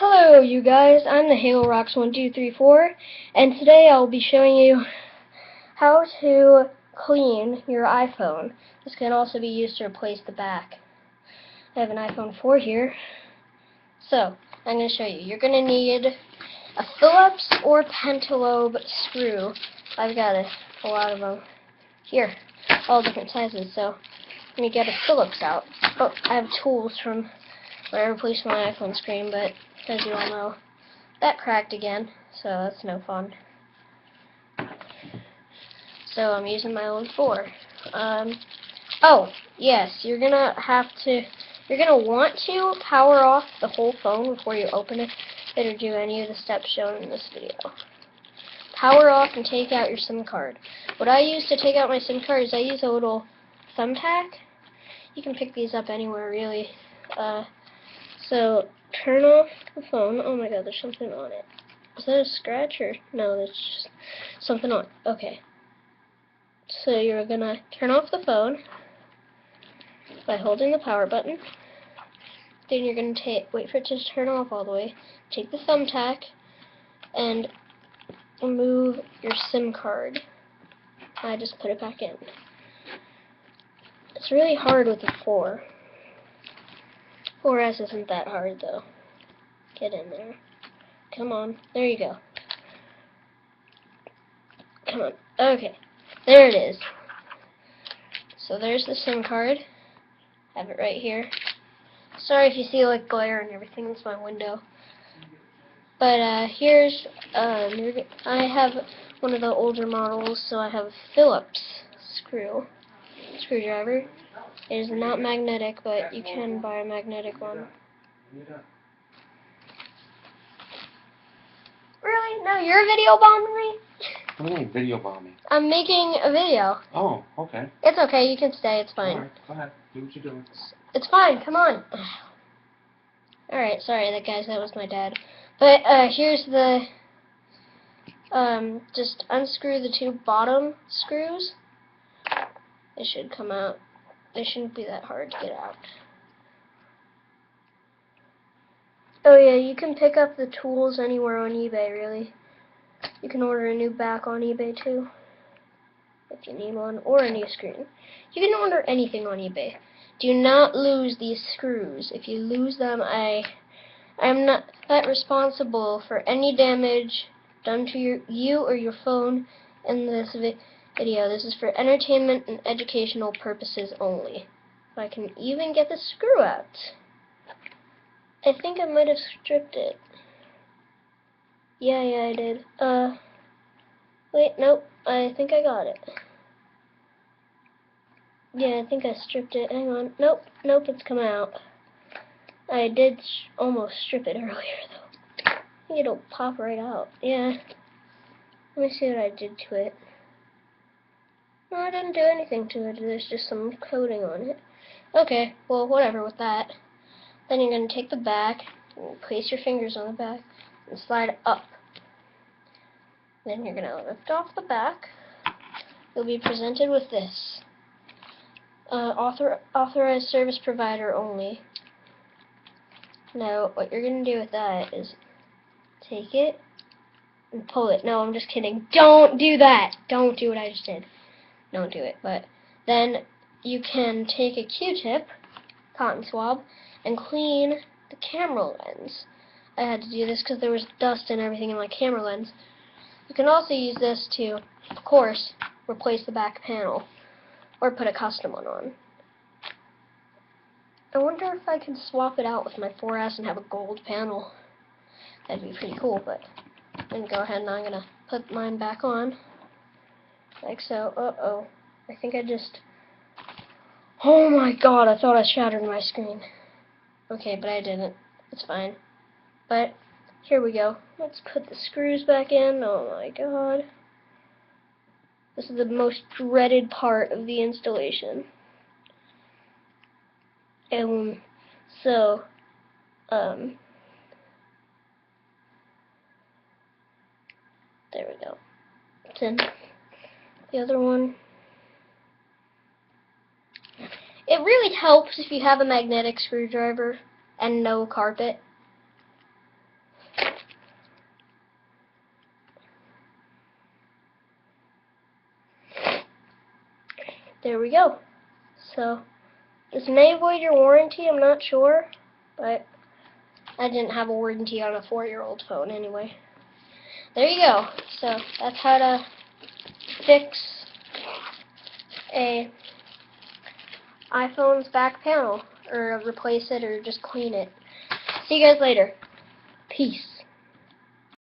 Hello you guys, I'm the Halo Rocks 1234, and today I'll be showing you how to clean your iPhone. This can also be used to replace the back. I have an iPhone 4 here, so I'm going to show you. You're going to need a Phillips or Pentalobe screw. I've got a lot of them here, all different sizes, so I'm going to get a Phillips out. Oh, I have tools from when I replaced my iPhone screen, but as you all know, that cracked again, so that's no fun. So I'm using my own 4. Oh, yes, you're gonna want to power off the whole phone before you open it or do any of the steps shown in this video. Power off and take out your SIM card. What I use to take out my SIM card is I use a little thumbtack. You can pick these up anywhere, really. So turn off the phone. Oh my god, there's something on it. Is that a scratch or no? That's just something on it. Okay. So you're gonna turn off the phone by holding the power button. Then you're gonna wait for it to turn off all the way. Take the thumbtack and remove your SIM card. I just put it back in. It's really hard with the 4. 4S isn't that hard though. Get in there. Come on. There you go. Come on. Okay. There it is. So there's the SIM card. I have it right here. Sorry if you see like glare and everything. It's my window. But here's I have one of the older models, so I have a Phillips screwdriver. It is not magnetic, but you can buy a magnetic one. Really? No, you're video bombing me? What do you mean, video bombing? I'm making a video. Oh, okay. It's okay, you can stay, it's fine. Alright, go ahead. Do what you're doing. It's fine, come on. Alright, sorry, that was my dad. But, here's the, just unscrew the 2 bottom screws. It should come out. They shouldn't be that hard to get out. Oh yeah, you can pick up the tools anywhere on eBay, really. You can order a new back on eBay, too, if you need one, or a new screen. You can order anything on eBay. Do not lose these screws. If you lose them, I'm not responsible for any damage done to you or your phone in this video. This is for entertainment and educational purposes only. If I can even get the screw out. I think I might have stripped it. Yeah, I did. Wait, nope. I think I got it. Yeah, I think I stripped it. Hang on. Nope, it's come out. I did almost strip it earlier, though. I think it'll pop right out. Yeah. Let me see what I did to it. No, I didn't do anything to it. There's just some coating on it. Okay, well, whatever with that. Then you're going to take the back, and place your fingers on the back, and slide it up. Then you're going to lift off the back. You'll be presented with this. Authorized service provider only. Now, what you're going to do with that is take it and pull it. No, I'm just kidding. Don't do that. Don't do what I just did. Don't do it. But then you can take a Q-tip, cotton swab, and clean the camera lens. I had to do this because there was dust and everything in my camera lens. You can also use this to, of course, replace the back panel or put a custom one on. I wonder if I can swap it out with my 4S and have a gold panel. That'd be pretty cool, but then go ahead and I'm going to put mine back on. Like so. Uh-oh. I think I just... Oh my god, I thought I shattered my screen. Okay, but I didn't. It's fine. But, here we go. Let's put the screws back in. Oh my god. This is the most dreaded part of the installation. And so, there we go. Then the other one. It really helps if you have a magnetic screwdriver and no carpet. there we go. So this may void your warranty, I'm not sure, but I didn't have a warranty on a 4-year-old phone anyway. There you go. So that's how to fix a iPhone's back panel, or replace it, or just clean it. See you guys later. Peace.